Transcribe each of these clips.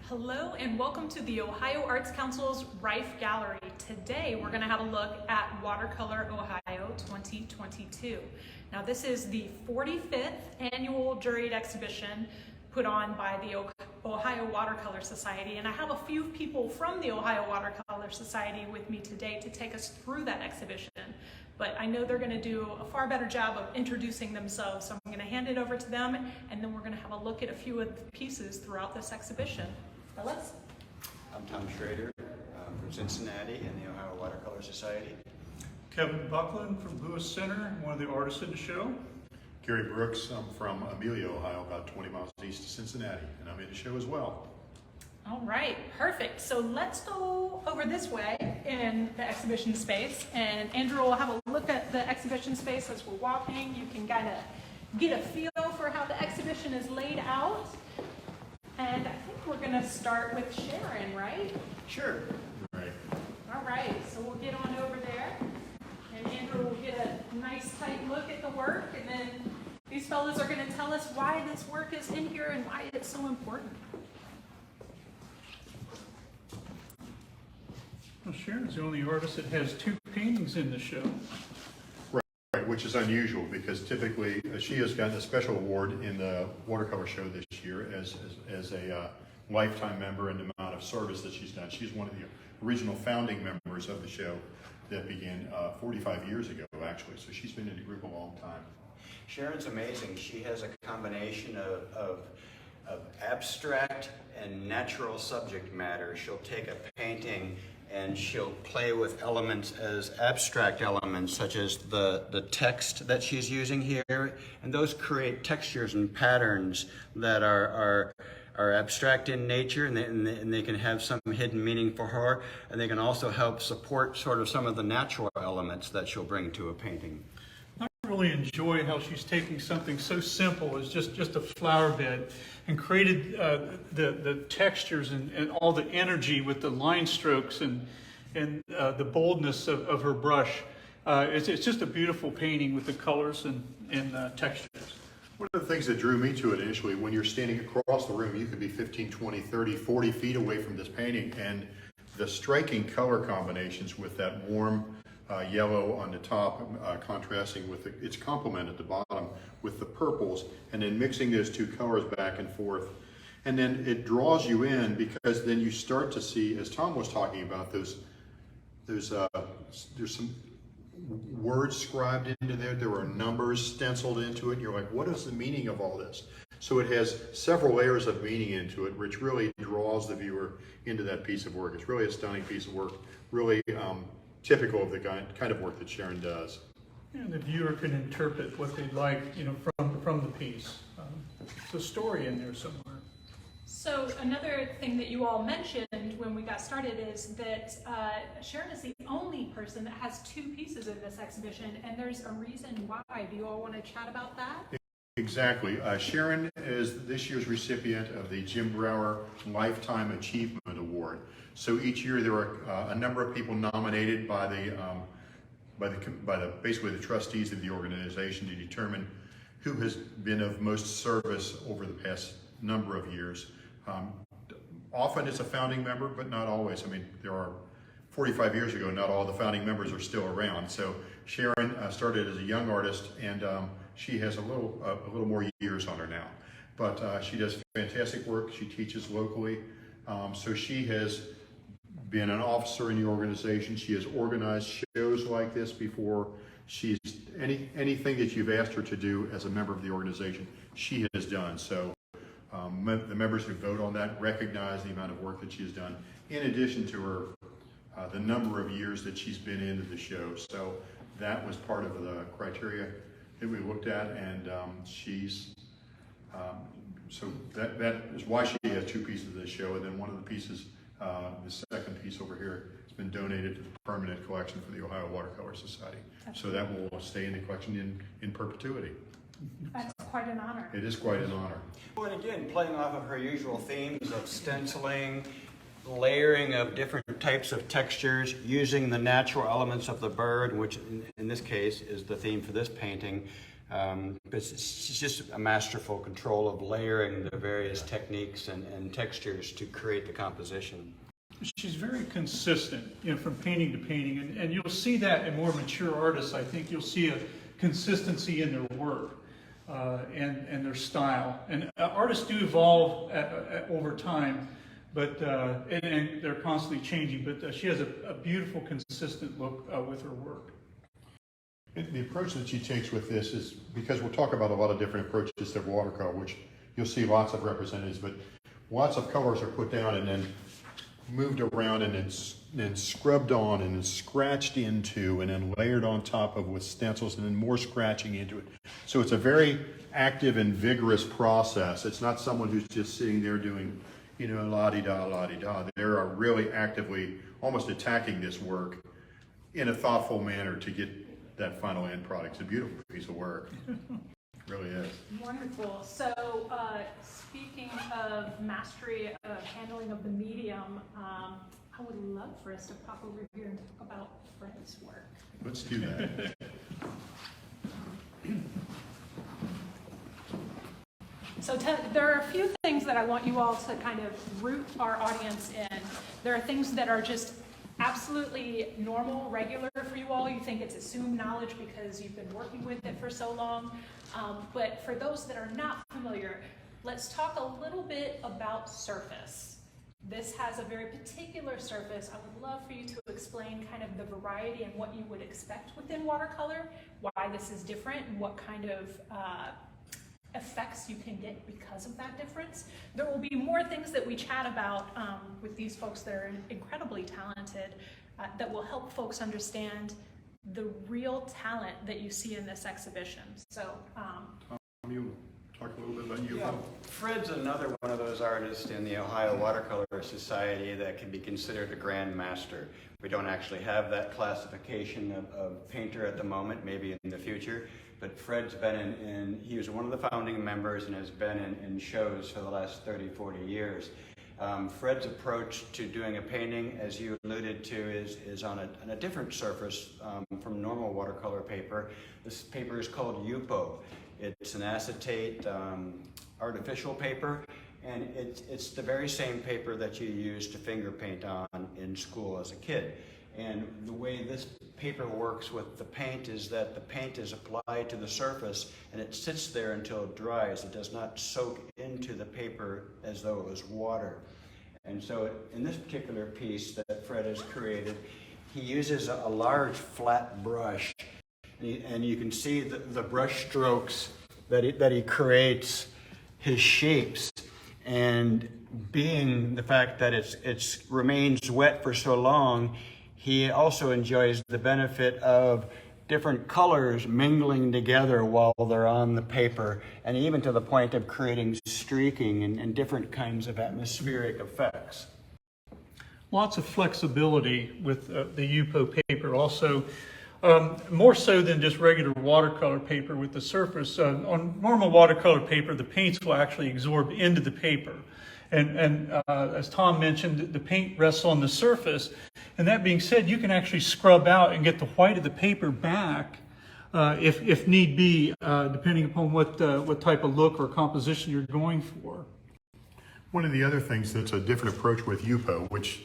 Hello and welcome to the Ohio Arts Council's Rife Gallery. Today we're going to have a look at Watercolor Ohio 2022. Now this is the 45th annual juried exhibition put on by the Ohio Watercolor Society, and I have a few people from the Ohio Watercolor Society with me today to take us through that exhibition. But I know they're going to do a far better job of introducing themselves, so I'm going to hand it over to them, and then we're going to have a look at a few of the pieces throughout this exhibition. Fellas? I'm Tom Schroder from Cincinnati and the Ohio Watercolor Society. Kevin Buckland from Lewis Center, one of the artists in the show. Gary Brooks, I'm from Amelia, Ohio, about 20 miles east of Cincinnati, and I'm in the show as well. All right, perfect. So let's go over this way in the exhibition space, and Andrew will have a look at the exhibition space as we're walking. You can kind of get a feel for how the exhibition is laid out. And I think we're going to start with Sharon, right? Sure. Right. All right, so we'll get on over there, and Andrew will get a nice tight look at the work, and then these fellows are going to tell us why this work is in here and why it's so important. Well, Sharon's the only artist that has two paintings in the show. Right, which is unusual because typically she has gotten a special award in the watercolor show this year as a lifetime member and the amount of service that she's done. She's one of the original founding members of the show that began 45 years ago, actually. So she's been in the group a long time. Sharon's amazing. She has a combination of abstract and natural subject matter. She'll take a painting and she'll play with elements as abstract elements, such as the text that she's using here, and those create textures and patterns that are abstract in nature, and they can have some hidden meaning for her, and they can also help support sort of some of the natural elements that she'll bring to a painting. I really enjoy how she's taking something so simple as just a flower bed and created the textures and all the energy with the line strokes and the boldness of her brush. It's just a beautiful painting with the colors and textures. One of the things that drew me to it initially, when you're standing across the room, you could be 15, 20, 30, 40 feet away from this painting, and the striking color combinations with that warm yellow on the top, contrasting with its complement at the bottom with the purples, and then mixing those two colors back and forth. And then it draws you in because then you start to see, as Tom was talking about, there's some words scribed into there. There are numbers stenciled into it. And you're like, what is the meaning of all this? So it has several layers of meaning into it, which really draws the viewer into that piece of work. It's really a stunning piece of work, really typical of the kind of work that Sharon does. And the viewer can interpret what they'd like, from the piece. There's a story in there somewhere. So another thing that you all mentioned when we got started is that Sharon is the only person that has two pieces in this exhibition, and there's a reason why. Do you all want to chat about that? Exactly. Sharon is this year's recipient of the Jim Brower Lifetime Achievement Award. So each year there are a number of people nominated by basically the trustees of the organization to determine who has been of most service over the past number of years. Often it's a founding member, but not always. I mean, there are 45 years ago, not all the founding members are still around. So Sharon started as a young artist, and she has a little more years on her now. But she does fantastic work. She teaches locally. So she has been an officer in the organization. She has organized shows like this before. She's anything that you've asked her to do as a member of the organization, she has done. So the members who vote on that recognize the amount of work that she has done, in addition to her the number of years that she's been into the show. So that was part of the criteria that we looked at, and so that is why she has two pieces of the show, and then one of the pieces, the second piece over here, has been donated to the permanent collection for the Ohio Watercolor Society. So that will stay in the collection in perpetuity. That's quite an honor. It is quite an honor. Well, and again, playing off of her usual themes of stenciling, layering of different types of textures, using the natural elements of the bird, which in this case is the theme for this painting, But she's just a masterful control of layering the various techniques and textures to create the composition. She's very consistent, from painting to painting, and you'll see that in more mature artists. I think you'll see a consistency in their work and their style. And artists do evolve over time, but and they're constantly changing. But she has a beautiful, consistent look with her work. The approach that she takes with this is, because we'll talk about a lot of different approaches to watercolor, which you'll see lots of representatives, but lots of colors are put down and then moved around and then scrubbed on and then scratched into and then layered on top of with stencils and then more scratching into it. So it's a very active and vigorous process. It's not someone who's just sitting there doing, la-di-da, la-di-da. They are really actively almost attacking this work in a thoughtful manner to get that final end product. It's a beautiful piece of work. It really is. Wonderful. So speaking of mastery of handling of the medium, I would love for us to pop over here and talk about Fred's work. Let's do that. So there are a few things that I want you all to kind of root our audience in. There are things that are just absolutely normal, regular for you all. You think it's assumed knowledge because you've been working with it for so long. But for those that are not familiar, let's talk a little bit about surface. This has a very particular surface. I would love for you to explain kind of the variety and what you would expect within watercolor, why this is different, and what kind of effects you can get because of that difference. There will be more things that we chat about with these folks that are incredibly talented that will help folks understand the real talent that you see in this exhibition. So, You talk a little bit about Yupo. Yeah, Fred's another one of those artists in the Ohio Watercolor Society that can be considered a grand master. We don't actually have that classification of painter at the moment, maybe in the future. But Fred's been he was one of the founding members and has been in shows for the last 30, 40 years. Fred's approach to doing a painting, as you alluded to, is on a different surface from normal watercolor paper. This paper is called Yupo. It's an acetate artificial paper, and it's the very same paper that you used to finger paint on in school as a kid. And the way this paper works with the paint is that the paint is applied to the surface and it sits there until it dries. It does not soak into the paper as though it was water. And so in this particular piece that Fred has created, he uses a large flat brush, and you can see the brush strokes that he creates, his shapes. And being the fact that it remains wet for so long, he also enjoys the benefit of different colors mingling together while they're on the paper, and even to the point of creating streaking and different kinds of atmospheric effects. Lots of flexibility with the Yupo paper. Also, more so than just regular watercolor paper with the surface. On normal watercolor paper, the paints will actually absorb into the paper. And as Tom mentioned, the paint rests on the surface. And that being said, you can actually scrub out and get the white of the paper back if need be, depending upon what type of look or composition you're going for. One of the other things that's a different approach with Yupo, which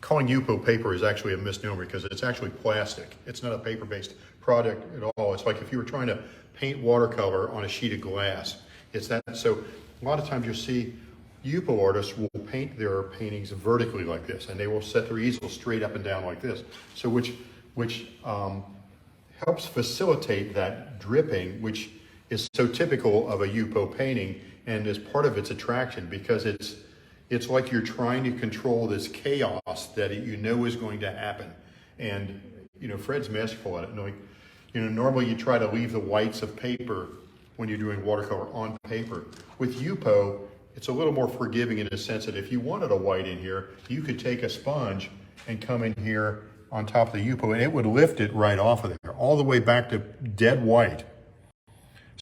calling Yupo paper is actually a misnomer because it's actually plastic. It's not a paper-based product at all. It's like if you were trying to paint watercolor on a sheet of glass. It's that. So a lot of times you'll see Yupo artists will paint their paintings vertically like this, and they will set their easel straight up and down like this. So which helps facilitate that dripping, which is so typical of a Yupo painting and is part of its attraction, because it's like you're trying to control this chaos that you know is going to happen. And Fred's masterful at it. Normally you try to leave the whites of paper when you're doing watercolor on paper. With Yupo, it's a little more forgiving in the sense that if you wanted a white in here, you could take a sponge and come in here on top of the Yupo, and it would lift it right off of there, all the way back to dead white.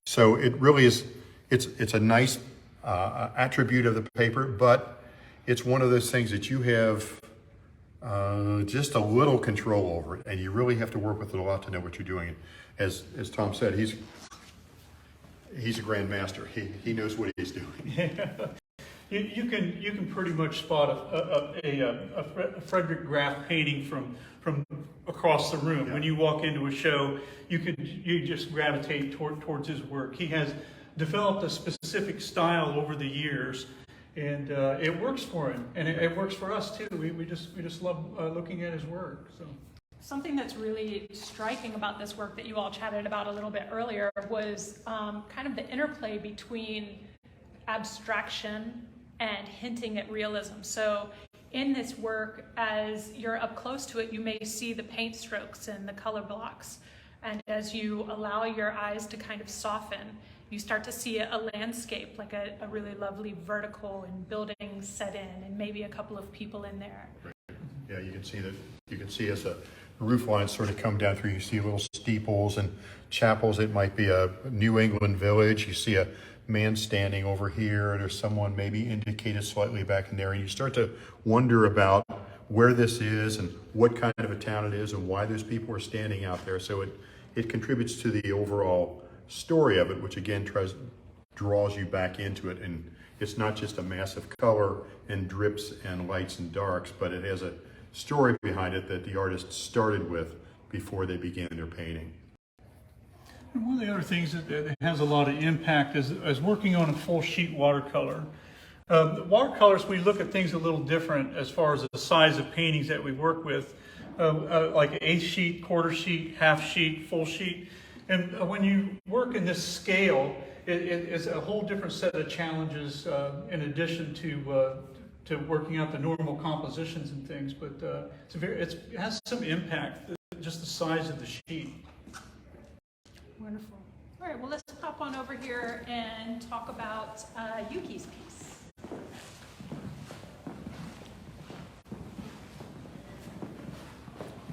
So it really is, it's a nice attribute of the paper, but it's one of those things that you have just a little control over it, and you really have to work with it a lot to know what you're doing. As Tom said, he's a grand master. He knows what he's doing. Yeah. You can pretty much spot a Frederick Graff painting from across the room. Yeah. When you walk into a show, you just gravitate towards his work. He has developed a specific style over the years, and it works for him, and it works for us too. We just love looking at his work. So. Something that's really striking about this work that you all chatted about a little bit earlier was kind of the interplay between abstraction and hinting at realism. So in this work, as you're up close to it, you may see the paint strokes and the color blocks. And as you allow your eyes to kind of soften, you start to see a landscape, like a really lovely vertical and buildings set in, and maybe a couple of people in there. Yeah, you can see that. You can see as the roof lines sort of come down through. You see little steeples and chapels. It might be a New England village. You see a man standing over here. There's someone maybe indicated slightly back in there, and you start to wonder about where this is and what kind of a town it is and why those people are standing out there. So it contributes to the overall story of it, which again draws you back into it. And it's not just a massive color and drips and lights and darks, but it has a story behind it that the artist started with before they began their painting. And one of the other things that has a lot of impact is working on a full sheet watercolor. Watercolors, we look at things a little different as far as the size of paintings that we work with, like eighth sheet, quarter sheet, half sheet, full sheet. And when you work in this scale, it's a whole different set of challenges in addition to working out the normal compositions and things. But it has some impact, just the size of the sheet. Wonderful. All right, well, let's pop on over here and talk about Yuki's piece.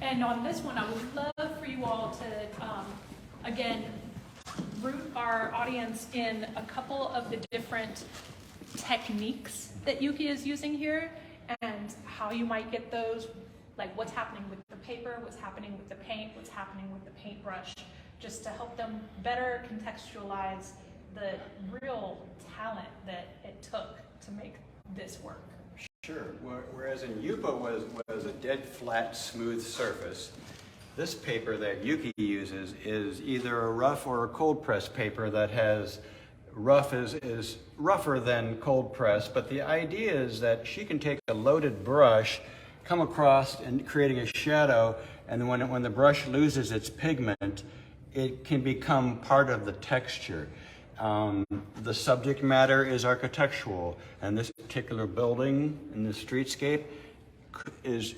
And on this one, I would love for you all to, again, root our audience in a couple of the different techniques that Yuki is using here and how you might get those, like what's happening with the paper, what's happening with the paint, what's happening with the paintbrush, just to help them better contextualize the real talent that it took to make this work. Sure. Whereas in Yupo was a dead flat smooth surface, this paper that Yuki uses is either a rough or a cold press paper that has rough is rougher than cold press, but the idea is that she can take a loaded brush, come across and creating a shadow, and when the brush loses its pigment, it can become part of the texture. The subject matter is architectural, and this particular building in the streetscape is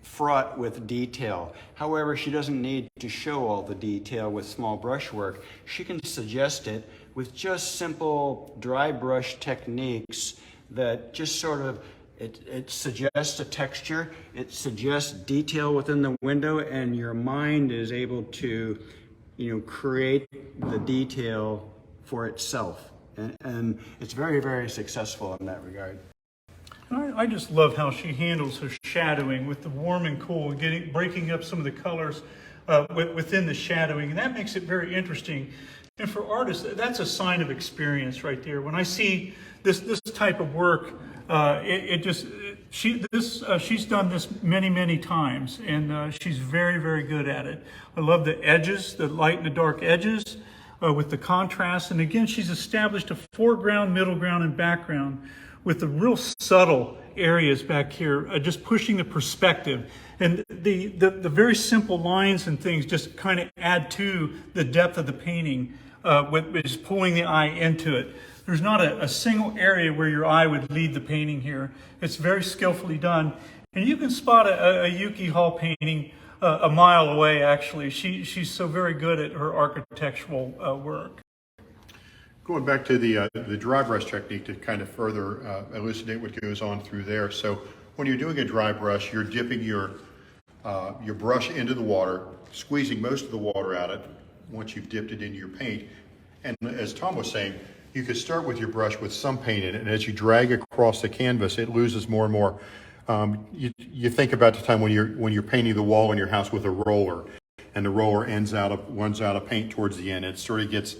fraught with detail. However, she doesn't need to show all the detail with small brushwork. She can suggest it with just simple dry brush techniques that just sort of, it suggests a texture, it suggests detail within the window, and your mind is able to, create the detail for itself. And it's very, very successful in that regard. I just love how she handles her shadowing with the warm and cool, breaking up some of the colors within the shadowing, and that makes it very interesting. And for artists, that's a sign of experience right there. When I see this type of work, she's done this many times, and she's very, very good at it. I love the edges, the light and the dark edges with the contrast. And again, she's established a foreground, middle ground, and background with the real subtle areas back here, just pushing the perspective. And the very simple lines and things just kind of add to the depth of the painting, which is pulling the eye into it. There's not a single area where your eye would lead the painting here. It's very skillfully done. And you can spot a Yuki Hall painting a mile away, actually. She's so very good at her architectural work. Going back to the dry brush technique to kind of further elucidate what goes on through there. So when you're doing a dry brush, you're dipping your brush into the water, squeezing most of the water out of it once you've dipped it into your paint. And as Tom was saying, you could start with your brush with some paint in it, and as you drag across the canvas, it loses more and more. You think about the time when you're painting the wall in your house with a roller, and the roller runs out of paint towards the end. It sort of gets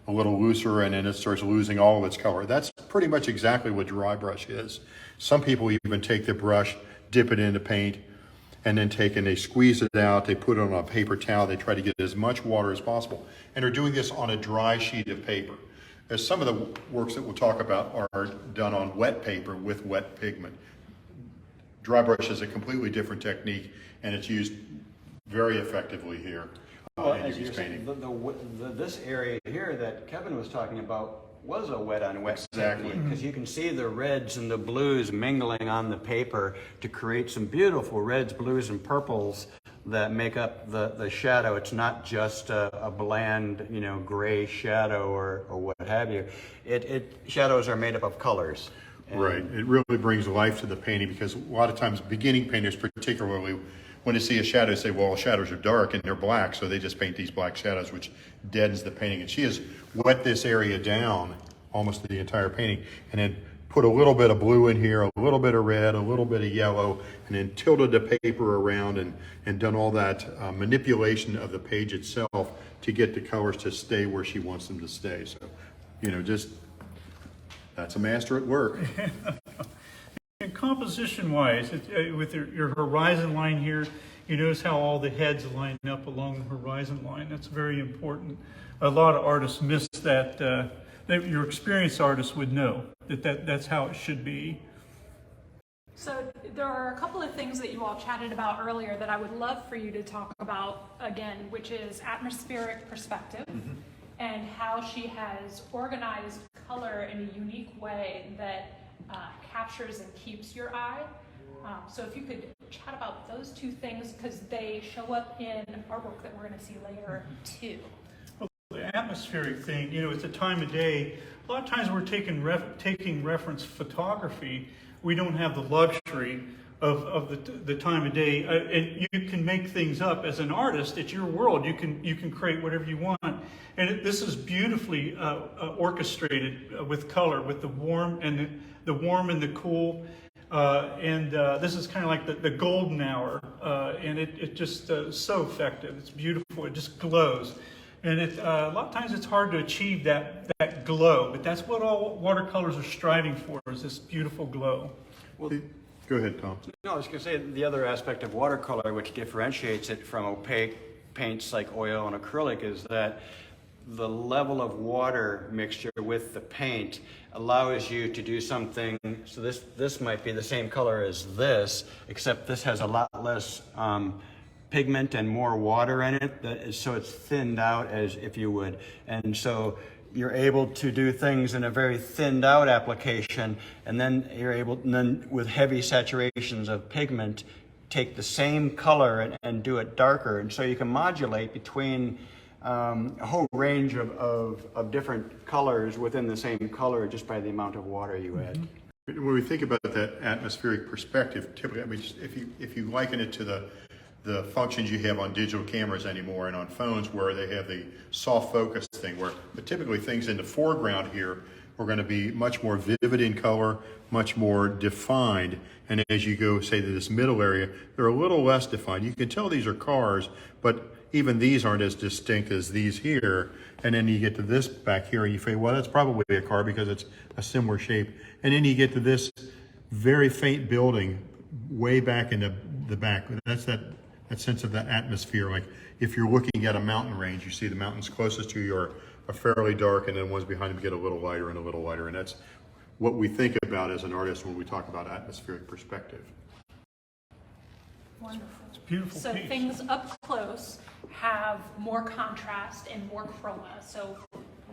a little looser and then it starts losing all of its color. That's pretty much exactly what dry brush is. Some people even take the brush, dip it into paint, and then they squeeze it out, they put it on a paper towel, they try to get as much water as possible. And they're doing this on a dry sheet of paper. As some of the works that we'll talk about are done on wet paper with wet pigment. Dry brush is a completely different technique, and it's used very effectively here in As Yuki's you're saying, painting. this area here that Kevin was talking about was a wet on wet Exactly. technique, because you can see the reds and the blues mingling on the paper to create some beautiful reds, blues, and purples that make up the shadow. It's not just a bland, gray shadow or what have you. Shadows are made up of colors. Right, it really brings life to the painting, because a lot of times beginning painters particularly, when they see a shadow, say, well, shadows are dark and they're black, so they just paint these black shadows, which deadens the painting. And she has wet this area down, almost the entire painting, and then put a little bit of blue in here, a little bit of red, a little bit of yellow, and then tilted the paper around and done all that manipulation of the page itself to get the colors to stay where she wants them to stay. So, that's a master at work. And composition-wise, with your horizon line here, you notice how all the heads line up along the horizon line. That's very important. A lot of artists miss that. Your experienced artists would know that's how it should be. So there are a couple of things that you all chatted about earlier that I would love for you to talk about again, which is atmospheric perspective and how she has organized color in a unique way that captures and keeps your eye. So if you could chat about those two things, because they show up in artwork that we're going to see later too. Well, the atmospheric thing, it's a time of day. A lot of times we're taking reference photography. We don't have the luxury of the time of day. And you can make things up as an artist. It's your world. You can create whatever you want. And this is beautifully orchestrated with color, with the warm and the cool. This is kind of like the golden hour, and it just so effective. It's beautiful. It just glows, and a lot of times it's hard to achieve that glow. But that's what all watercolors are striving for: is this beautiful glow. Well, Go ahead, Tom. no, I was going to say the other aspect of watercolor, which differentiates it from opaque paints like oil and acrylic, is that the level of water mixture with the paint allows you to do something. So this might be the same color as this, except this has a lot less pigment and more water in it, so it's thinned out, as if you would. And so you're able to do things in a very thinned out application, and then with heavy saturations of pigment, take the same color and do it darker. And so you can modulate between a whole range of different colors within the same color just by the amount of water you add. When we think about that atmospheric perspective, typically, I mean, if you liken it to the functions you have on digital cameras anymore and on phones, where they have the soft focus thing, but typically things in the foreground here are going to be much more vivid in color, much more defined, and as you go, say, to this middle area, they're a little less defined. You can tell these are cars, but even these aren't as distinct as these here. And then you get to this back here and you say, well, that's probably a car because it's a similar shape. And then you get to this very faint building way back in the back. That's that sense of that atmosphere. Like if you're looking at a mountain range, you see the mountains closest to you are fairly dark, and then ones behind them get a little lighter and a little lighter. And that's what we think about as an artist when we talk about atmospheric perspective. Wonderful. It's a beautiful So piece. things up close have more contrast and more chroma, so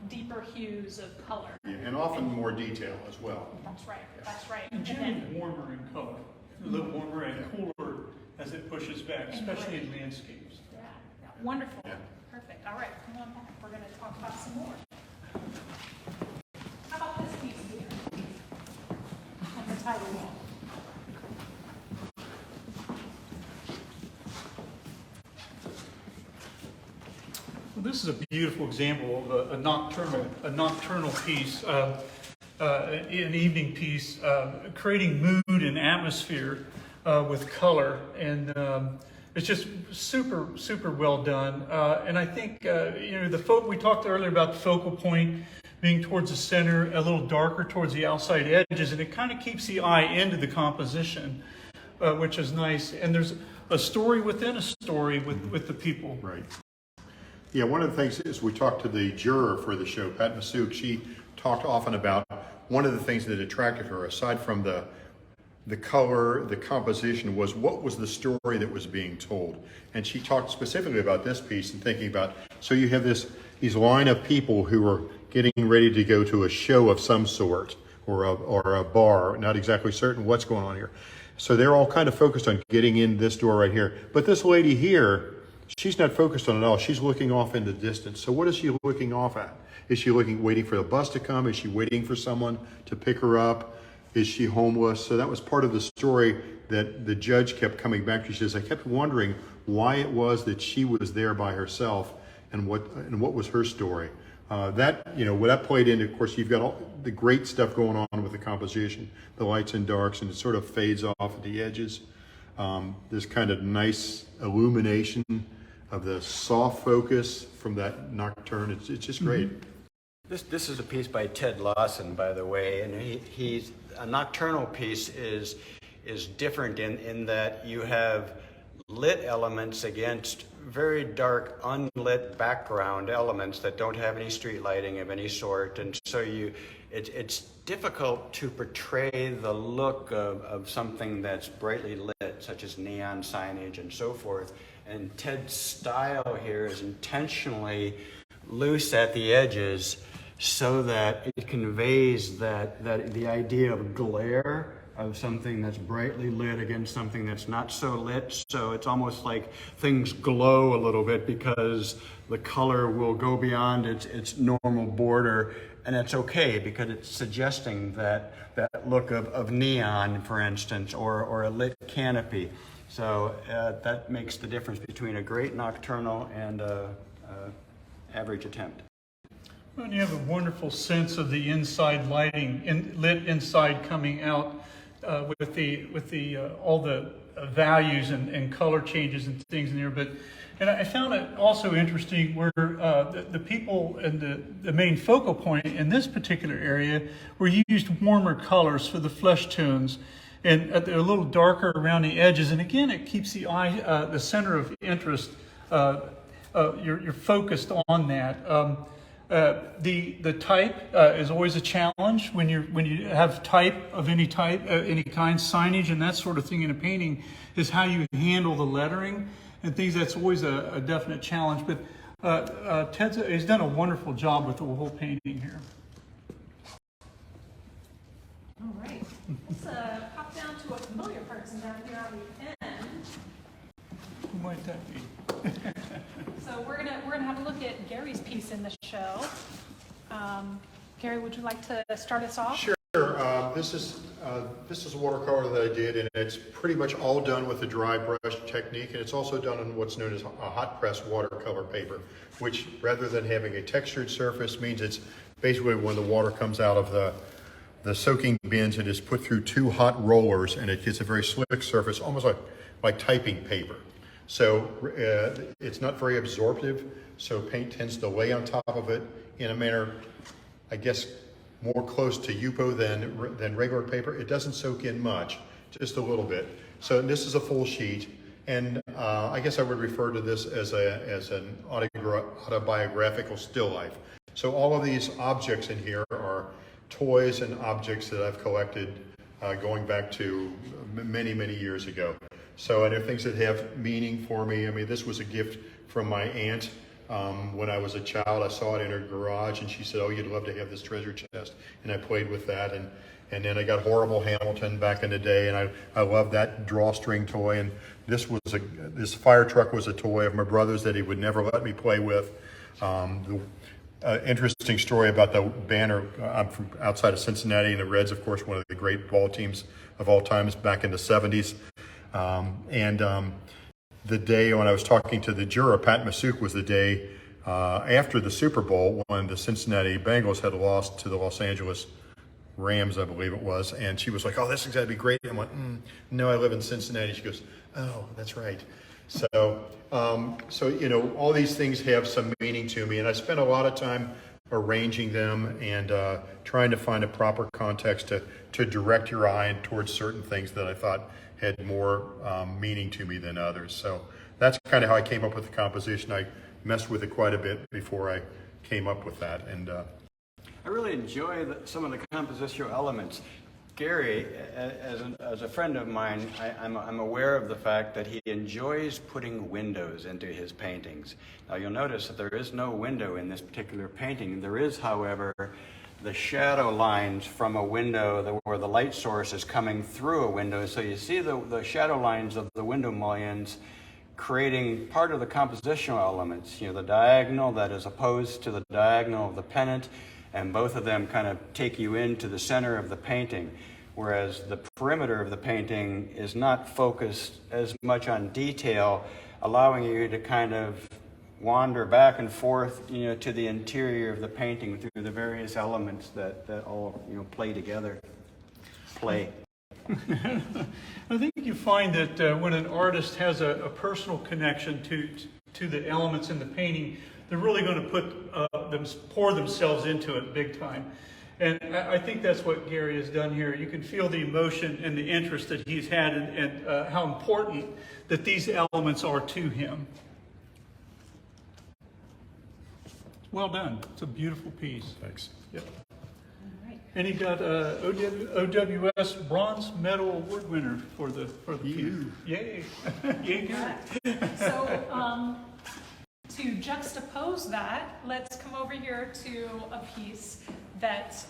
deeper hues of color. Yeah, and often more detail as well. That's right, that's right. And And generally then, warmer in color, a little warmer and cooler as it pushes back, especially in landscapes. yeah, wonderful, Yeah. perfect. All right, come on back. We're going to talk about some more. How about this piece here? On the title wall. Well, this is a beautiful example of a nocturnal piece, an evening piece, creating mood and atmosphere with color. And it's just super well done. And I think, we talked earlier about the focal point being towards the center, a little darker towards the outside edges, and it kind of keeps the eye into the composition, which is nice. And there's a story within a story with the people. Right. Yeah, one of the things is we talked to the juror for the show, Pat Masuk. She talked often about one of the things that attracted her, aside from the color, the composition, was what was the story that was being told. And she talked specifically about this piece and thinking about, so you have these line of people who are getting ready to go to a show of some sort or a bar, not exactly certain what's going on here. So they're all kind of focused on getting in this door right here. But this lady here, she's not focused on it all. She's looking off in the distance. So what is she looking off at? Is she waiting for the bus to come? Is she waiting for someone to pick her up? Is she homeless? So that was part of the story that the judge kept coming back to. She says, I kept wondering why it was that she was there by herself and what was her story. That played into, of course, you've got all the great stuff going on with the composition, the lights and darks, and it sort of fades off at the edges. This kind of nice illumination of the soft focus from that nocturne. It's just great. This is a piece by Ted Lawson, by the way, and he's a nocturnal piece is different in that you have lit elements against very dark, unlit background elements that don't have any street lighting of any sort, and so it's difficult to portray the look of something that's brightly lit, such as neon signage and so forth. And Ted's style here is intentionally loose at the edges so that it conveys that the idea of glare of something that's brightly lit against something that's not so lit. So it's almost like things glow a little bit because the color will go beyond its normal border, and it's okay because it's suggesting that look of neon, for instance, or a lit canopy. So that makes the difference between a great nocturnal and a average attempt. Well, and you have a wonderful sense of the inside lighting, lit inside coming out with the all the values and color changes and things in there. And I found it also interesting where the people and the main focal point in this particular area were used warmer colors for the flesh tones, and they're a little darker around the edges. And again, it keeps the eye, the center of interest. You're focused on that. The type is always a challenge when you have type of any type, any kind, signage and that sort of thing in a painting, is how you handle the lettering and things. That's always a definite challenge. But Ted's done a wonderful job with the whole painting here. All right, let's pop down to a familiar person down here on the end. Who might that be? So we're gonna have a look at Gary's piece in the show. Gary, would you like to start us off? Sure. This is a watercolor that I did, and it's pretty much all done with the dry brush technique, and it's also done on what's known as a hot press watercolor paper, which rather than having a textured surface means it's basically when the water comes out of the soaking bins, it is put through two hot rollers, and it gets a very slick surface, almost like typing paper. So it's not very absorptive, so paint tends to lay on top of it in a manner, I guess, more close to Yupo than regular paper. It doesn't soak in much, just a little bit. So this is a full sheet, and I guess I would refer to this as an autobiographical still life. So all of these objects in here are toys and objects that I've collected going back to many, many years ago. So, and they're things that have meaning for me. I mean, this was a gift from my aunt. When I was a child, I saw it in her garage, and she said, "Oh, you'd love to have this treasure chest." And I played with that, and then I got Horrible Hamilton back in the day, and I loved that drawstring toy. And this fire truck was a toy of my brother's that he would never let me play with. Interesting story about the banner. I'm from outside of Cincinnati, and the Reds, of course, one of the great ball teams of all times back in the 70s. The day when I was talking to the juror, Pat Masuk, was the day after the Super Bowl when the Cincinnati Bengals had lost to the Los Angeles Rams, I believe it was. And she was like, "Oh, this is going to be great." And I went, "No, I live in Cincinnati." She goes, "Oh, that's right." So you know, all these things have some meaning to me, and I spent a lot of time arranging them and trying to find a proper context to direct your eye towards certain things that I thought had more meaning to me than others. So that's kind of how I came up with the composition. I messed with it quite a bit before I came up with that. And I really enjoy some of the compositional elements. Gary, as a friend of mine, I'm aware of the fact that he enjoys putting windows into his paintings. Now you'll notice that there is no window in this particular painting. There is, however, the shadow lines from a window where the light source is coming through a window. So you see the shadow lines of the window mullions creating part of the compositional elements. You know, the diagonal that is opposed to the diagonal of the pennant, and both of them kind of take you into the center of the painting, whereas the perimeter of the painting is not focused as much on detail, allowing you to kind of wander back and forth, you know, to the interior of the painting through the various elements that all, you know, play together. I think you find that when an artist has a personal connection to the elements in the painting, they're really going to pour themselves into it big time. And I think that's what Gary has done here. You can feel the emotion and the interest that he's had and how important that these elements are to him. Well done. It's a beautiful piece. thanks. Yep. And he got OWS Bronze Medal Award winner for the piece. Yay! Yay! Good. So to juxtapose that, let's come over here to a piece that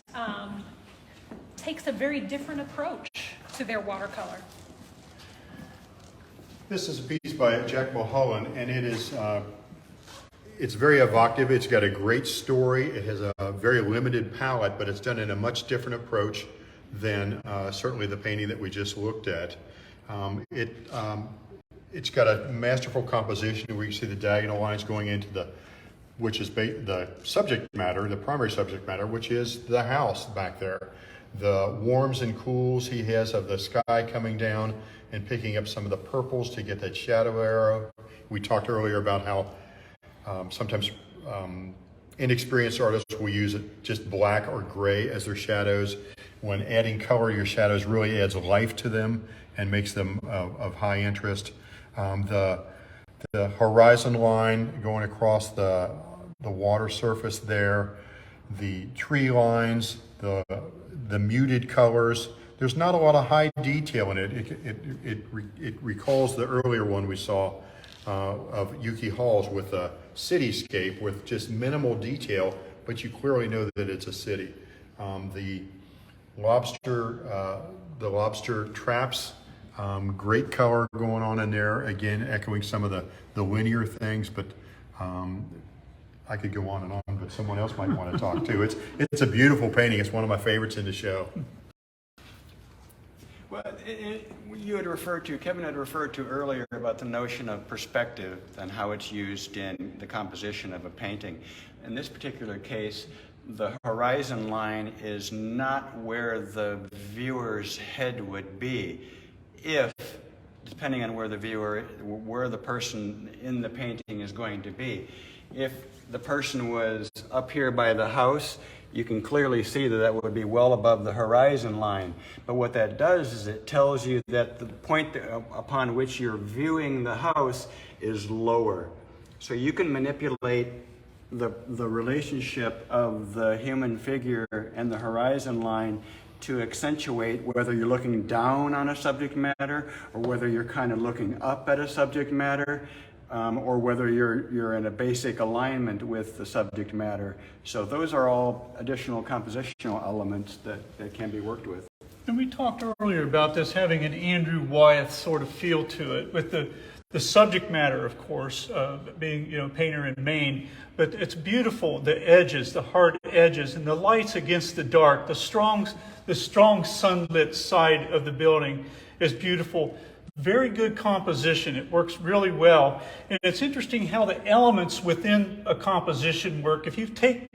takes a very different approach to their watercolor. This is a piece by Jack Mulholland, and it is it's very evocative. It's got a great story. It has a very limited palette, but it's done in a much different approach than certainly the painting that we just looked at. It's got a masterful composition where you see the diagonal lines going into which is the subject matter, the primary subject matter, which is the house back there. The warms and cools he has of the sky coming down and picking up some of the purples to get that shadow arrow. We talked earlier about how sometimes inexperienced artists will use just black or gray as their shadows. When adding color, your shadows really adds life to them and makes them of high interest. The horizon line going across the water surface there, the tree lines, the muted colors. There's not a lot of high detail in it. It recalls the earlier one we saw of Yuki Halls with a cityscape with just minimal detail, but you clearly know that it's a city. The lobster traps, great color going on in there, again echoing some of the linear things, but I could go on and on, but someone else might want to talk too. It's a beautiful painting. It's one of my favorites in the show. Well, Kevin had referred to earlier about the notion of perspective and how it's used in the composition of a painting. In this particular case, the horizon line is not where the viewer's head would be if, depending on where the person in the painting is going to be. If the person was up here by the house, you can clearly see that would be well above the horizon line. But what that does is it tells you that the point upon which you're viewing the house is lower. So you can manipulate the relationship of the human figure and the horizon line to accentuate whether you're looking down on a subject matter or whether you're kind of looking up at a subject matter. Or whether you're in a basic alignment with the subject matter. So those are all additional compositional elements that can be worked with. And we talked earlier about this having an Andrew Wyeth sort of feel to it, with the subject matter, of course, being, painter in Maine, but it's beautiful, the edges, the hard edges, and the lights against the dark, the strong sunlit side of the building is beautiful. Very good composition. It works really well. And it's interesting how the elements within a composition work. If you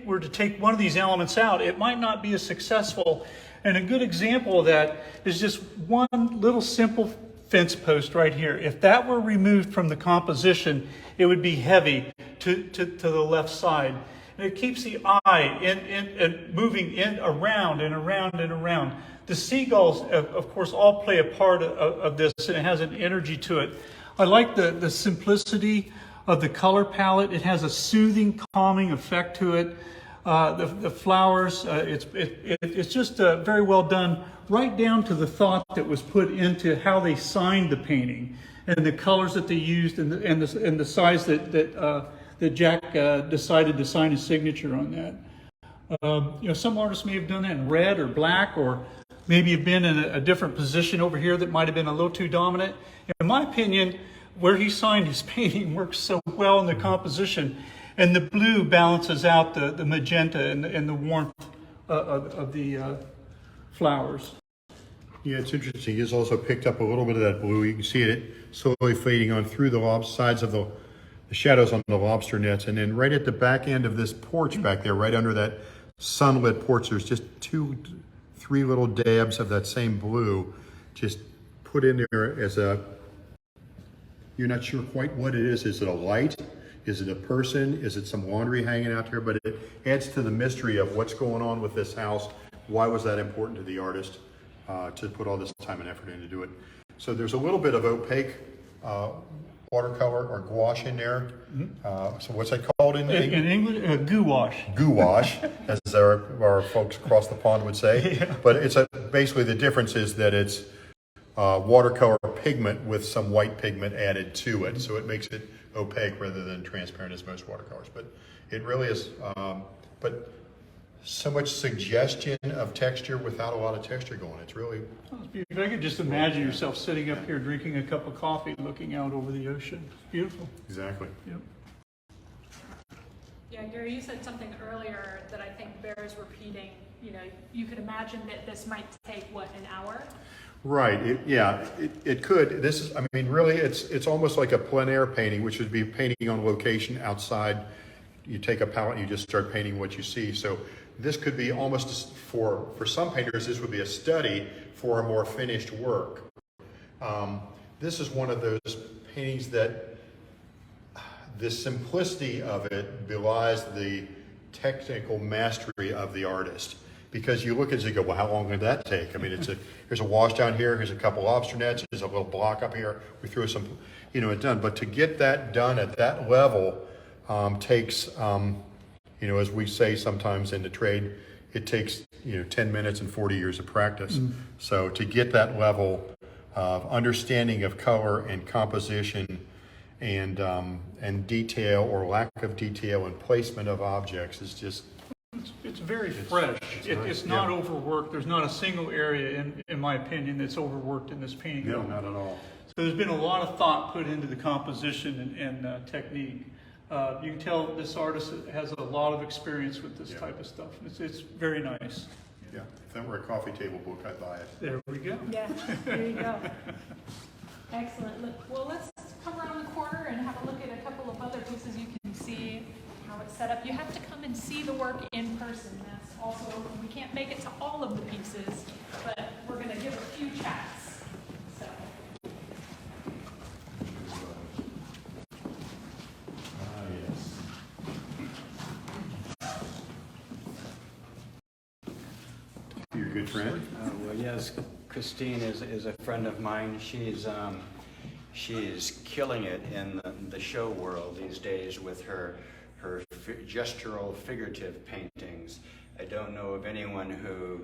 were to take one of these elements out, it might not be as successful. And a good example of that is just one little simple fence post right here. If that were removed from the composition, it would be heavy to the left side. And it keeps the eye in moving in around and around and around. The seagulls, of course, all play a part of this, and it has an energy to it. I like the simplicity of the color palette. It has a soothing, calming effect to it. The flowers, it's just very well done, right down to the thought that was put into how they signed the painting, and the colors that they used, and the size that Jack decided to sign his signature on that. Some artists may have done that in red or black, or maybe have been in a different position over here that might have been a little too dominant. In my opinion, where he signed his painting works so well in the composition, and the blue balances out the magenta and the warmth of the flowers. Yeah, it's interesting. He's also picked up a little bit of that blue. You can see it slowly fading on through the sides of the shadows on the lobster nets. And then right at the back end of this porch back there, right under that sunlit porch, there's just 2-3 little dabs of that same blue just put in there as you're not sure quite what it is. Is it a light? Is it a person? Is it some laundry hanging out there? But it adds to the mystery of what's going on with this house. Why was that important to the artist to put all this time and effort in to do it? So there's a little bit of opaque watercolor or gouache in there. So what's that called in English? In English, gouache. Gouache, as our folks across the pond would say. Yeah. But it's basically the difference is that it's watercolor pigment with some white pigment added to it. So it makes it opaque rather than transparent as most watercolors. But it really is, but so much suggestion of texture without a lot of texture going. It's really... If I could just imagine yourself sitting up here drinking a cup of coffee looking out over the ocean. It's beautiful. Exactly. Yep. Yeah, Gary, you said something earlier that I think bears repeating. You could imagine that this might take, an hour? Right. It could. This is, really, it's almost like a plein air painting, which would be painting on location outside. You take a palette and you just start painting what you see. So this could be almost for some painters, this would be a study for a more finished work. This is one of those paintings that the simplicity of it belies the technical mastery of the artist. Because you look at it and you go, well, how long did that take? Here's a wash down here, here's a couple lobster nets, there's a little block up here, we threw some, it's done. But to get that done at that level takes, as we say sometimes in the trade, it takes, 10 minutes and 40 years of practice. So to get that level of understanding of color and composition and detail or lack of detail and placement of objects is just, it's very fresh. It's not overworked. There's not a single area, in my opinion, that's overworked in this painting. No, not at all. So there's been a lot of thought put into the composition and technique. You can tell this artist has a lot of experience with this type of stuff. It's very nice. Yeah, if that were a coffee table book, I'd buy it. There we go. Yeah, there you go. Excellent. Well, let's come around the corner and have a look at a couple of other pieces. You can see how it's set up. You have to come and see the work in person. That's also, we can't make it to all of the pieces, but we're going to give a few chats. So. Yes. Your good friend? Well, yes, Christine is a friend of mine. She is killing it in the show world these days with her gestural figurative paintings. I don't know of anyone who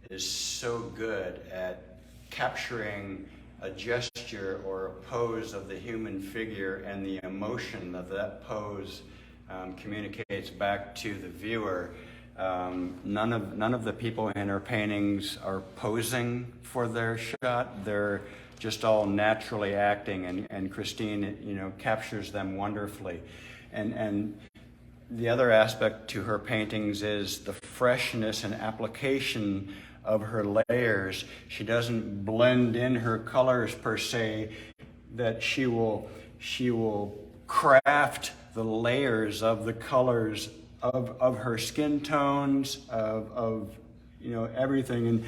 is so good at capturing a gesture or a pose of the human figure and the emotion that pose communicates back to the viewer. None of the people in her paintings are posing for their shot. They're just all naturally acting, and Christine, captures them wonderfully. And the other aspect to her paintings is the freshness and application of her layers. She doesn't blend in her colors per se, that she will craft the layers of the colors of her skin tones, of everything. And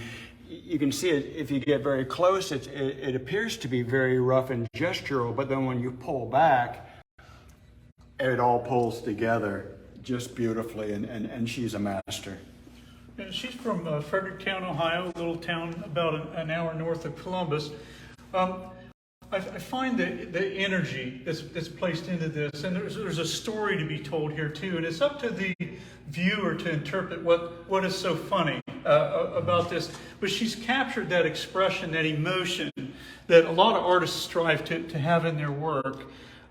you can see it if you get very close. It appears to be very rough and gestural, but then when you pull back, it all pulls together just beautifully, and she's a master. And she's from Fredericktown, Ohio, a little town about an hour north of Columbus. I find that the energy that's placed into this, and there's a story to be told here too, and it's up to the viewer to interpret what is so funny about this. But she's captured that expression, that emotion that a lot of artists strive to have in their work.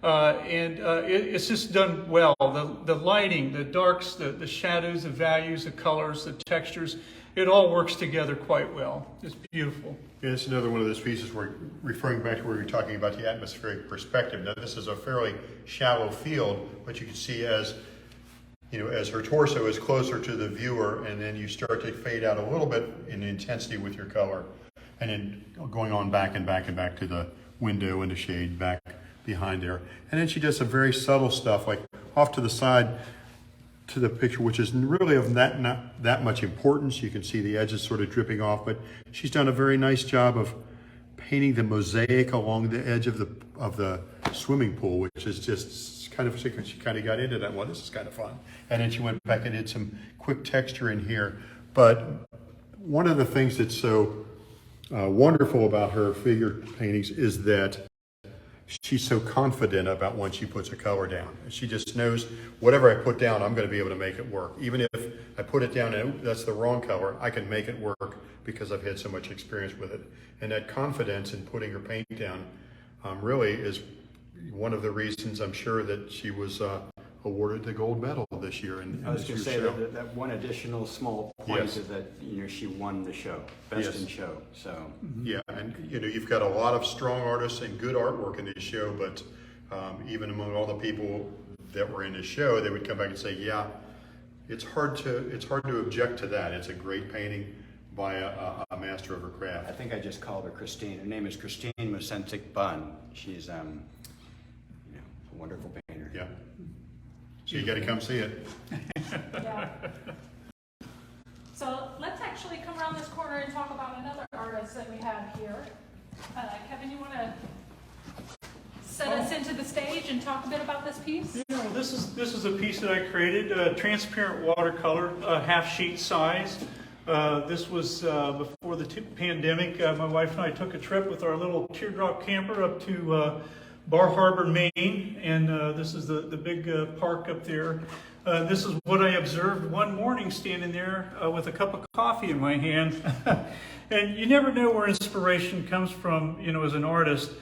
It's just done well. The lighting, the darks, the shadows, the values, the colors, the textures, it all works together quite well. It's beautiful. Yeah, it's another one of those pieces where, referring back to where we were talking about the atmospheric perspective. Now, this is a fairly shallow field, but you can see as her torso is closer to the viewer, and then you start to fade out a little bit in intensity with your color, and then going on back and back and back to the window and the shade back behind there. And then she does some very subtle stuff, like off to the side to the picture, which is really of not that much importance. You can see the edges sort of dripping off, but she's done a very nice job of painting the mosaic along the edge of the swimming pool, which is just kind of, she kind of got into that one. This is kind of fun. And then she went back and did some quick texture in here. But one of the things that's so wonderful about her figure paintings is that she's so confident about when she puts a color down. She just knows whatever I put down, I'm going to be able to make it work. Even if I put it down and that's the wrong color, I can make it work because I've had so much experience with it. And that confidence in putting her paint down really is one of the reasons I'm sure that she was awarded the gold medal this year. I was going to say that one additional small point is that she won the show, best in show. So yeah, and you've got a lot of strong artists and good artwork in this show, but even among all the people that were in the show, they would come back and say, yeah, it's hard to object to that. It's a great painting by a master of her craft. I think I just called her Christine. Her name is Christine Mosentic-Bunn. She's a wonderful painter. Yeah. So you got to come see it. Yeah. So let's actually come around this corner and talk about another artist that we have here. Kevin, you want to set us into the stage and talk a bit about this piece? Yeah, well, this is a piece that I created, transparent watercolor, half sheet size. This was before the pandemic. My wife and I took a trip with our little teardrop camper up to Bar Harbor, Maine, and this is the big park up there. This is what I observed one morning standing there with a cup of coffee in my hand. And you never know where inspiration comes from, as an artist.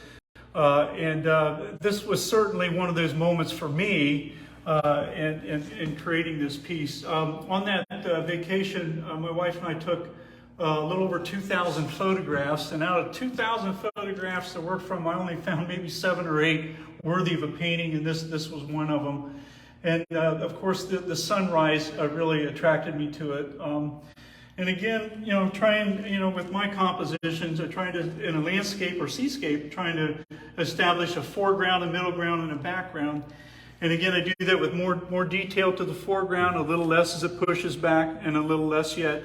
This was certainly one of those moments for me in creating this piece. On that vacation, my wife and I took a little over 2,000 photographs, and out of 2,000 photographs to work from, I only found maybe 7 or 8 worthy of a painting, and this was one of them. And of course, the sunrise really attracted me to it. And again, trying, with my compositions, I'm trying to, in a landscape or seascape, trying to establish a foreground, a middle ground, and a background. And again, I do that with more detail to the foreground, a little less as it pushes back, and a little less yet.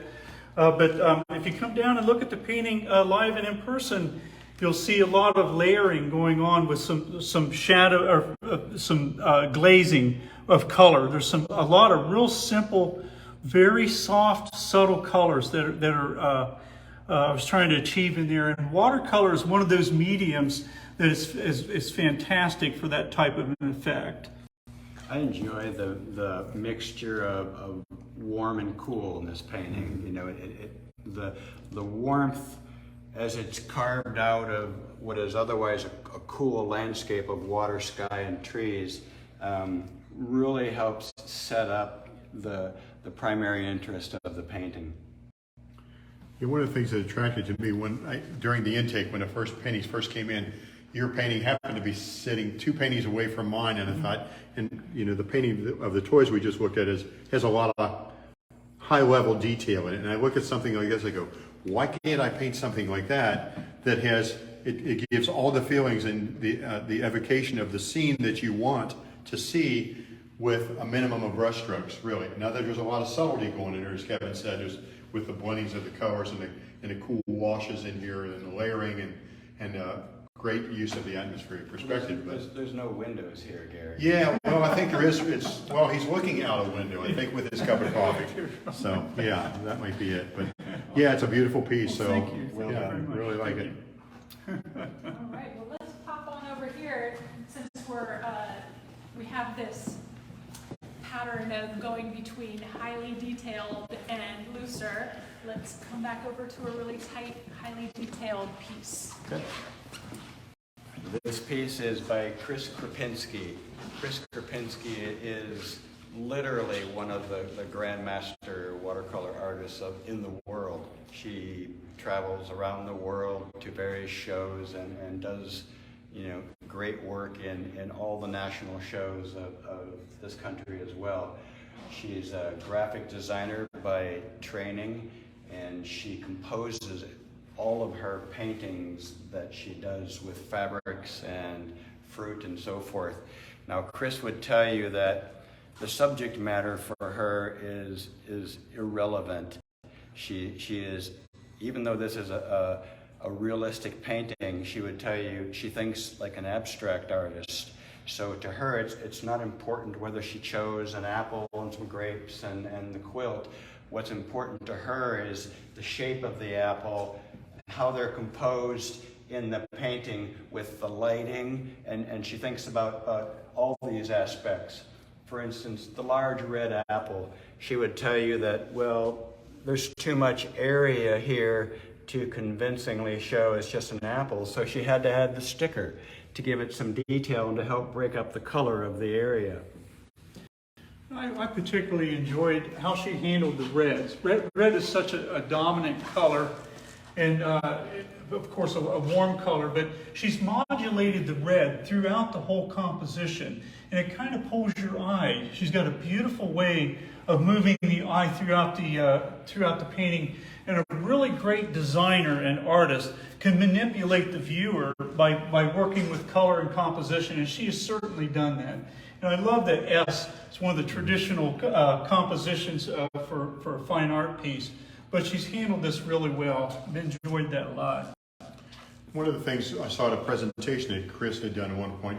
But if you come down and look at the painting live and in person, you'll see a lot of layering going on with some shadow or some glazing of color. There's a lot of real simple, very soft, subtle colors that are I was trying to achieve in there. And watercolor is one of those mediums that is fantastic for that type of an effect. I enjoy the mixture of warm and cool in this painting. The warmth as it's carved out of what is otherwise a cool landscape of water, sky, and trees really helps set up the primary interest of the painting. Yeah, one of the things that attracted to me during the intake, when the paintings first came in, your painting happened to be sitting 2 paintings away from mine, and I thought, the painting of the toys we just looked at has a lot of high-level detail in it. And I look at something like this, I go, why can't I paint something like that has it gives all the feelings and the evocation of the scene that you want to see with a minimum of brush strokes, really. Now there's a lot of subtlety going in there, as Kevin said, with the blendings of the colors and the cool washes in here and the layering and great use of the atmospheric perspective. There's no windows here, Gary. Yeah, well, I think there is. Well, he's looking out a window, I think, with his cup of coffee. So, yeah, that might be it. But yeah, it's a beautiful piece. So, Thank you. well Thank you done. very much. Really like it. All right, well, let's pop on over here since we have this pattern of going between highly detailed and looser. Let's come back over to a really tight, highly detailed piece. Okay. This piece is by Chris Krupinski. Chris Krupinski is literally one of the grandmaster watercolor artists in the world. She travels around the world to various shows and does, great work in all the national shows of this country as well. She's a graphic designer by training, and she composes all of her paintings that she does with fabrics and fruit and so forth. Now, Chris would tell you that the subject matter for her is irrelevant. She is, even though this is a realistic painting, she would tell you she thinks like an abstract artist. So to her, it's not important whether she chose an apple and some grapes and the quilt. What's important to her is the shape of the apple, how they're composed in the painting with the lighting, and she thinks about all these aspects. For instance, the large red apple, she would tell you that, well, there's too much area here to convincingly show it's just an apple, so she had to add the sticker to give it some detail and to help break up the color of the area. I particularly enjoyed how she handled the reds. Red is such a dominant color, and of course a warm color, but she's modulated the red throughout the whole composition, and it kind of pulls your eye. She's got a beautiful way of moving the eye throughout the painting, and a really great designer and artist can manipulate the viewer by working with color and composition, and she has certainly done that. And I love that S. It's one of the traditional compositions for a fine art piece, but she's handled this really well. I've enjoyed that a lot. One of the things I saw at a presentation that Chris had done at one point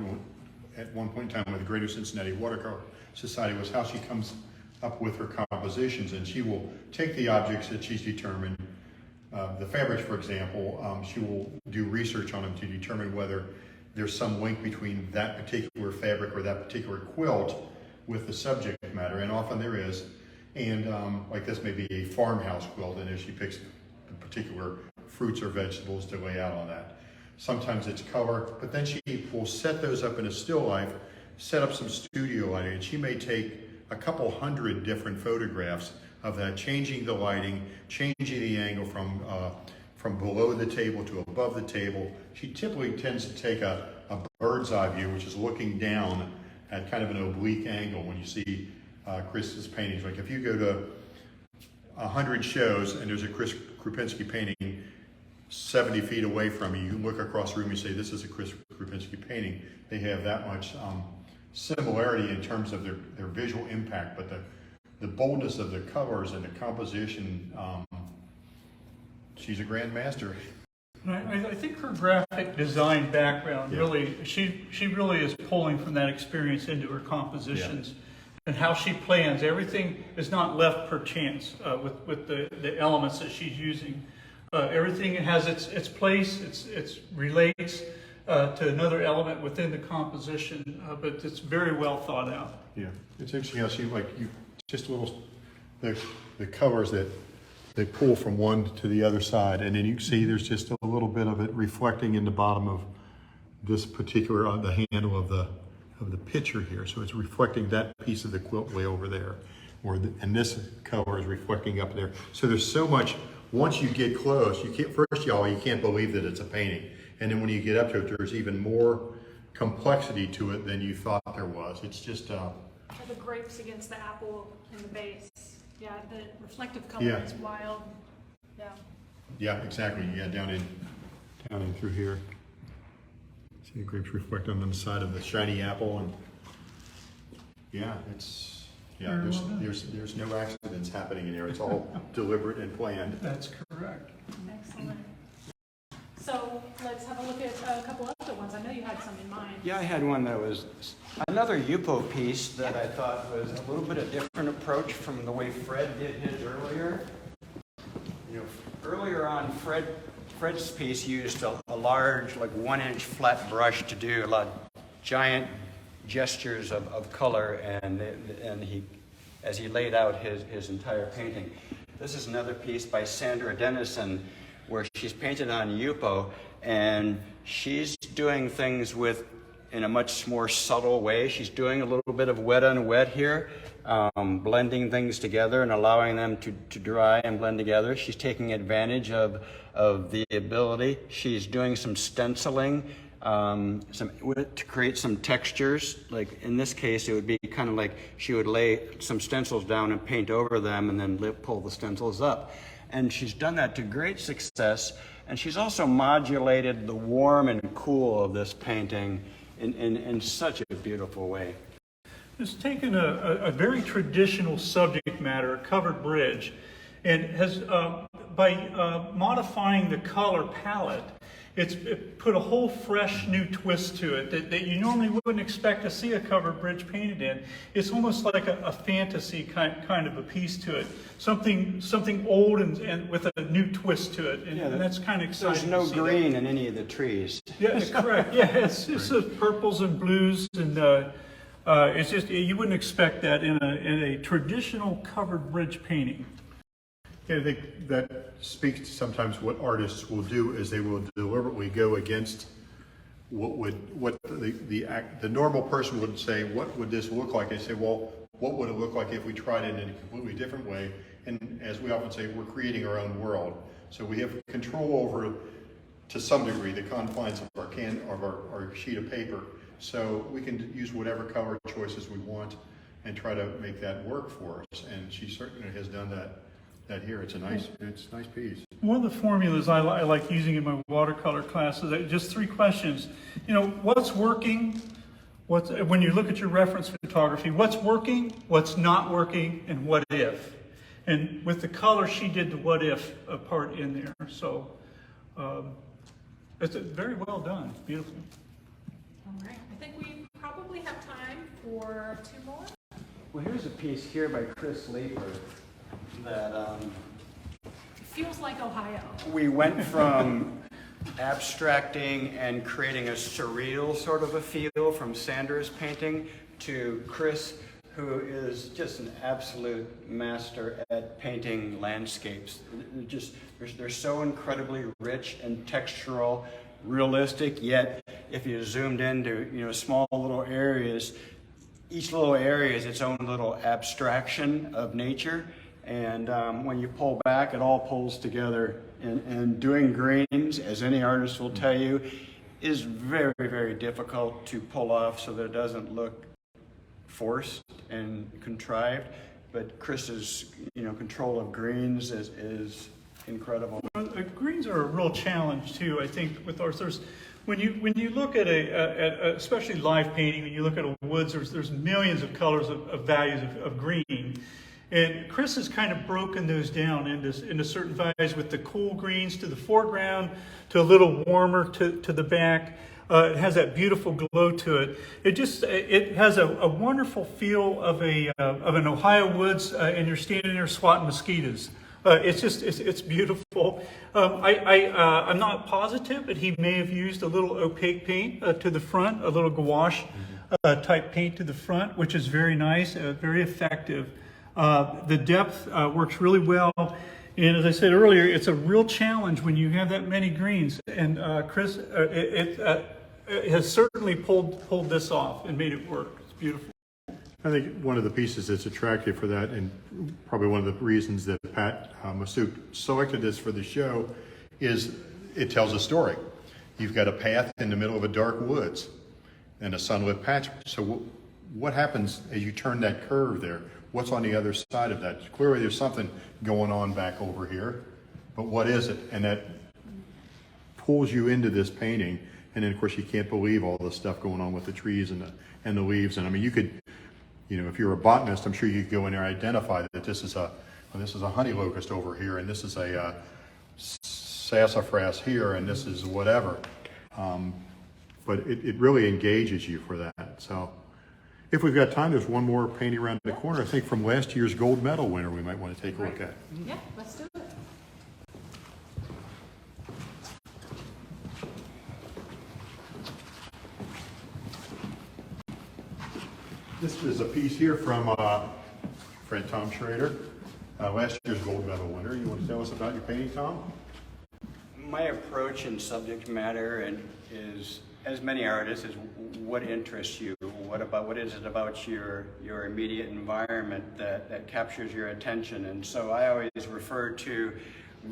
in time with the Greater Cincinnati Watercolor Society was how she comes up with her compositions, and she will take the objects that she's determined, the fabrics, for example, she will do research on them to determine whether there's some link between that particular fabric or that particular quilt with the subject matter, and often there is. And like this may be a farmhouse quilt, and if she picks the particular fruits or vegetables to lay out on that. Sometimes it's color, but then she will set those up in a still life, set up some studio lighting, and she may take a couple hundred different photographs of that, changing the lighting, changing the angle from below the table to above the table. She typically tends to take a bird's eye view, which is looking down at kind of an oblique angle when you see Chris's paintings. Like if you go to 100 shows and there's a Chris Krupinski painting 70 feet away from you, you can look across the room and say, this is a Chris Krupinski painting. They have that much similarity in terms of their visual impact, but the boldness of the colors and the composition, she's a grand master. I think her graphic design background really, she really is pulling from that experience into her compositions. And how she plans. Everything is not left per chance with the elements that she's using. Everything has its place, it relates to another element within the composition, but it's very well thought out. Yeah, it's interesting how she, just little, the colors that they pull from one to the other side, and then you can see there's just a little bit of it reflecting in the bottom of this particular, on the handle of the picture here. So it's reflecting that piece of the quilt way over there, and this color is reflecting up there. So there's so much. Once you get close, you can't believe that it's a painting, and then when you get up to it, there's even more complexity to it than you thought there was. It's just The grapes against the apple in the base. Yeah, the reflective color is wild. Yeah. Yeah, exactly. Yeah, down in through here. See the grapes reflect on the side of the shiny apple, and there's no accidents happening in here. It's all deliberate and planned. That's correct. Next let's have a look at a couple other ones. I know you had some in mind. Yeah, I had one that was another Yupo piece that I thought was a little bit of different approach from the way Fred did his earlier. You know, earlier on, Fred's piece used a large, like 1-inch flat brush to do a lot of giant gestures of color, and he, as he laid out his entire painting. This is another piece by Sandra Dennison, where she's painted on Yupo, and she's doing things in a much more subtle way. She's doing a little bit of wet on wet here, blending things together and allowing them to dry and blend together. She's taking advantage of the ability. She's doing some stenciling to create some textures. Like in this case, it would be kind of like she would lay some stencils down and paint over them and then pull the stencils up. And she's done that to great success. And she's also modulated the warm and cool of this painting in such a beautiful way. It's taken a very traditional subject matter, a covered bridge, and has, by modifying the color palette, it put a whole fresh new twist to it that you normally wouldn't expect to see a covered bridge painted in. It's almost like a fantasy kind of a piece to it. Something old and with a new twist to it. And that's kind of exciting. There's no green in any of the trees. Yeah, that's correct. Yeah, it's purples and blues, and it's just, you wouldn't expect that in a traditional covered bridge painting. Yeah, I think that speaks to sometimes what artists will do is they will deliberately go against what the normal person would say, what would this look like? They say, well, what would it look like if we tried it in a completely different way? And as we often say, we're creating our own world. So we have control over, to some degree, the confines of our sheet of paper. So we can use whatever color choices we want and try to make that work for us. And she certainly has done that here. It's a nice piece. One of the formulas I like using in my watercolor classes is just 3 questions. You know, what's working? When you look at your reference photography, what's working, what's not working, and what if? And with the color, she did the what if part in there. So it's very well done. Beautiful. All right. I think we probably have time for 2 more. Well, here's a piece here by Chris Leeper that Feels like Ohio. we went from abstracting and creating a surreal sort of a feel from Sandra's painting to Chris, who is just an absolute master at painting landscapes. They're so incredibly rich and textural, realistic, yet if you zoomed into small little areas, each little area is its own little abstraction of nature. And when you pull back, it all pulls together. And doing greens, as any artist will tell you, is very, very difficult to pull off so that it doesn't look forced and contrived. But Chris's, control of greens is incredible. Greens are a real challenge too, I think, with artists. When you look at especially live painting, when you look at a woods, there's millions of colors of values of green. And Chris has kind of broken those down into certain values, with the cool greens to the foreground, to a little warmer to the back. It has that beautiful glow to it. It has a wonderful feel of an Ohio woods, and you're standing there swatting mosquitoes. It's beautiful. I'm not positive, but he may have used a little opaque paint to the front, a little gouache type paint to the front, which is very nice, very effective. The depth works really well, and as I said earlier, it's a real challenge when you have that many greens. And Chris, it has certainly pulled this off and made it work. It's beautiful. I think one of the pieces that's attractive for that, and probably one of the reasons that Pat Massouk selected this for the show, is it tells a story. You've got a path in the middle of a dark woods and a sunlit patch. So what happens as you turn that curve there? What's on the other side of that? Clearly there's something going on back over here, but what is it? And that pulls you into this painting. And then of course you can't believe all the stuff going on with the trees and the leaves. And I mean, you could, if you're a botanist, I'm sure you could go in there and identify that this is a honey locust over here, and this is a sassafras here and this is whatever. But it really engages you for that. So if we've got time, there's one more painting around the corner, I think from last year's gold medal winner we might want to take a look at. Yeah, let's do it. This is a piece here from friend Tom Schroder, last year's gold medal winner. You want to tell us about your painting, Tom? My approach in subject matter is, as many artists, is what interests you. What is it about your immediate environment that captures your attention? And so I always refer to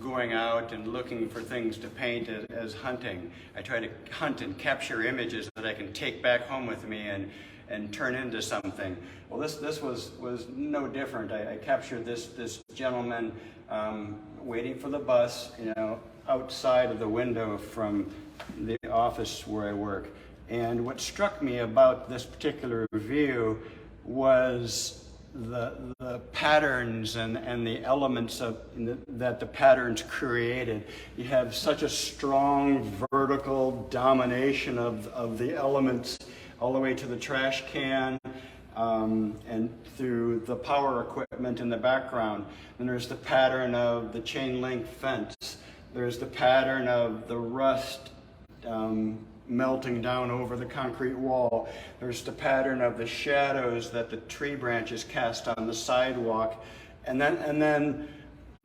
going out and looking for things to paint as hunting. I try to hunt and capture images that I can take back home with me and turn into something. Well, this was no different. I captured this gentleman waiting for the bus, outside of the window from the office where I work. And what struck me about this particular view was the patterns and the elements that the patterns created. You have such a strong vertical domination of the elements all the way to the trash can and through the power equipment in the background. And there's the pattern of the chain link fence. There's the pattern of the rust melting down over the concrete wall. There's the pattern of the shadows that the tree branches cast on the sidewalk. And then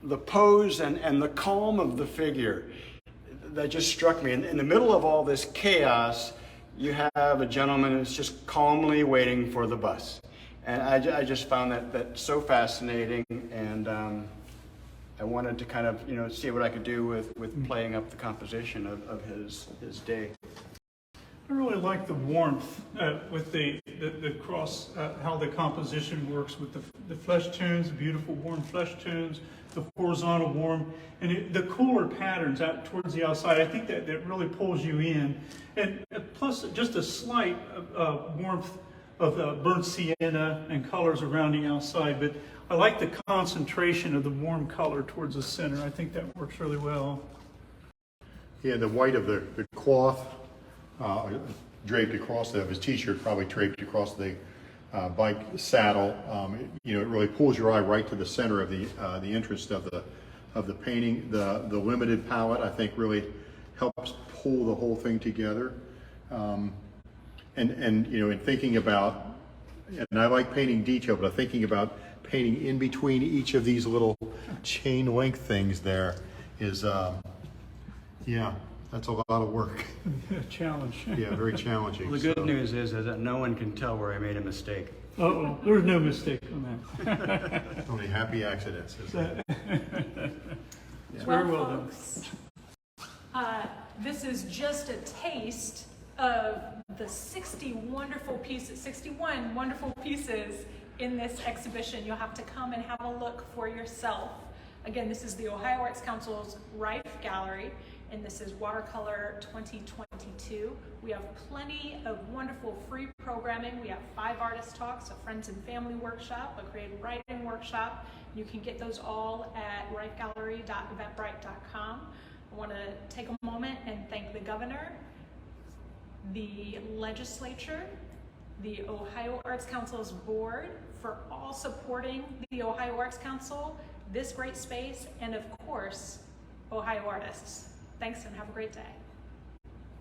the pose and the calm of the figure. That just struck me. In the middle of all this chaos, you have a gentleman who's just calmly waiting for the bus. And I just found that so fascinating, and I wanted to kind of, see what I could do with playing up the composition of his day. I really like the warmth with the cross, how the composition works with the flesh tones, the beautiful warm flesh tones, the horizontal warm, and the cooler patterns out towards the outside. I think that really pulls you in. And plus just a slight warmth of burnt sienna and colors around the outside. But I like the concentration of the warm color towards the center. I think that works really well. Yeah, the white of the cloth draped across of his t-shirt, probably draped across the bike saddle. It really pulls your eye right to the center of the interest of the painting. The limited palette, I think, really helps pull the whole thing together. In thinking about, and I like painting detail, but thinking about painting in between each of these little chain link things there is, that's a lot of work. Challenge. Yeah, very challenging. Well, the good news is that no one can tell where I made a mistake. Uh-oh, there's no mistake on that. Only happy accidents. Very well done. Folks, this is just a taste of the 61 wonderful pieces in this exhibition. You'll have to come and have a look for yourself. Again, this is the Ohio Arts Council's Rife Gallery, and this is Watercolor 2022. We have plenty of wonderful free programming. We have 5 artist talks, a friends and family workshop, a creative writing workshop. You can get those all at rifegallery.eventbrite.com. I want to take a moment and thank the governor, the legislature, the Ohio Arts Council's board for all supporting the Ohio Arts Council, this great space, and of course, Ohio artists. Thanks and have a great day.